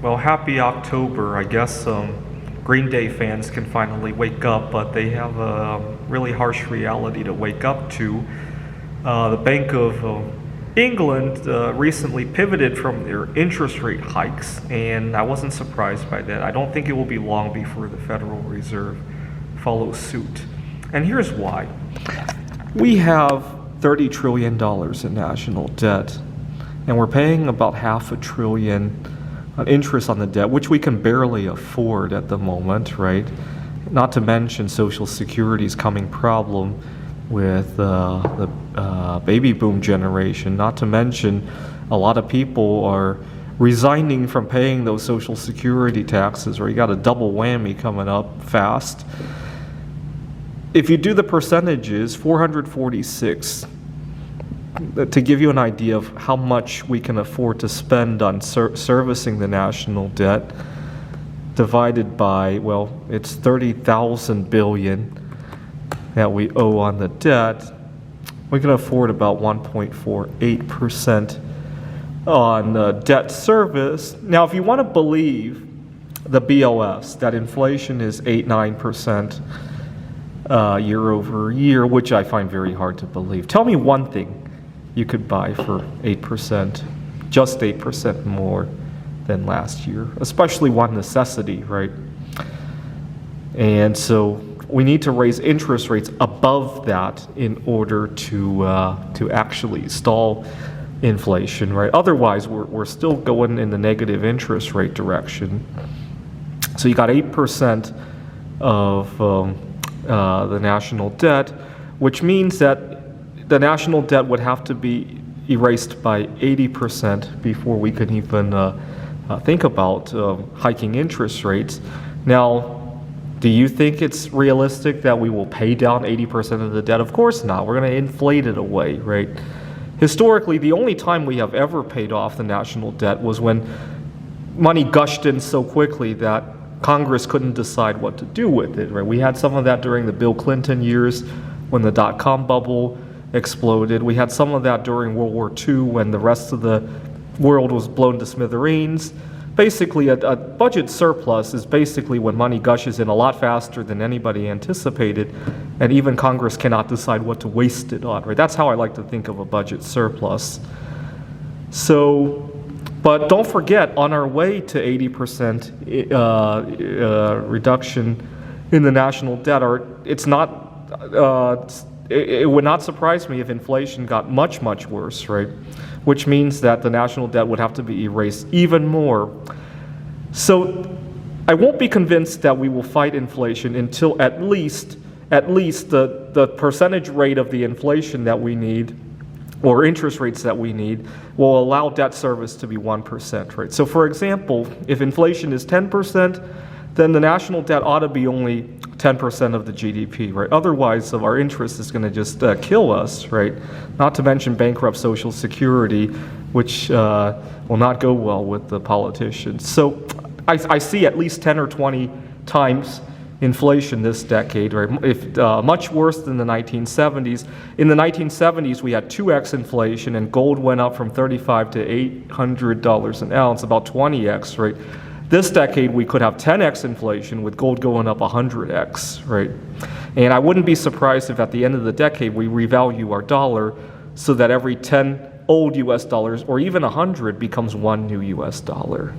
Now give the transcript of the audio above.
Well, happy October. I guess Green Day fans can finally wake up, but they have a really harsh reality to wake up to. The Bank of England recently pivoted from their interest rate hikes, and I wasn't surprised by that. I don't think it will be long before the Federal Reserve follows suit. And here's why. We have $30 trillion in national debt, and we're paying about $500 billion interest on the debt, which we can barely afford at the moment, right? Not to mention Social Security's coming problem with the baby boom generation. Not to mention a lot of people are resigning from paying those Social Security taxes, or you got a double whammy coming up fast. If you do the percentages, 446, to give you an idea of how much we can afford to spend on servicing the national debt, divided by, well, it's 30,000 billion that we owe on the debt, we can afford about 1.48% on debt service. Now, if you want to believe the BLS, that inflation is 8-9% year over year, which I find very hard to believe. Tell me one thing you could buy for 8%, just 8% more than last year, especially one necessity, right? And so we need to raise interest rates above that in order to actually stall inflation, right? Otherwise, we're still going in the negative interest rate direction. So you got 8% of the national debt, which means that the national debt would have to be erased by 80% before we could even think about hiking interest rates. Now, do you think it's realistic that we will pay down 80% of the debt? Of course not. We're going to inflate it away, right? Historically, the only time we have ever paid off the national debt was when money gushed in so quickly that Congress couldn't decide what to do with it, right? We had some of that during the Bill Clinton years when the dot-com bubble exploded. We had some of that during World War II when the rest of the world was blown to smithereens. Basically, a budget surplus is basically when money gushes in a lot faster than anybody anticipated, and even Congress cannot decide what to waste it on, right? That's how I like to think of a budget surplus. So, but don't forget, on our way to 80% reduction in the national debt, it would not surprise me if inflation got much, much worse, right? Which means that the national debt would have to be erased even more. So I won't be convinced that we will fight inflation until at least the percentage rate of the inflation that we need, or interest rates that we need, will allow debt service to be 1%, right? So for example, if inflation is 10%, then the national debt ought to be only 10% of the GDP, right? Otherwise, our interest is going to just kill us, right? Not to mention bankrupt Social Security, which will not go well with the politicians. So I see at least 10 or 20 times inflation this decade, right? If much worse than the 1970s. In the 1970s, we had 2x inflation, and gold went up from $35 to $800 an ounce, about 20x, right? This decade, we could have 10x inflation with gold going up 100x, right? And I wouldn't be surprised if at the end of the decade, we revalue our dollar so that every 10 old US dollars, or even 100, becomes one new US dollar.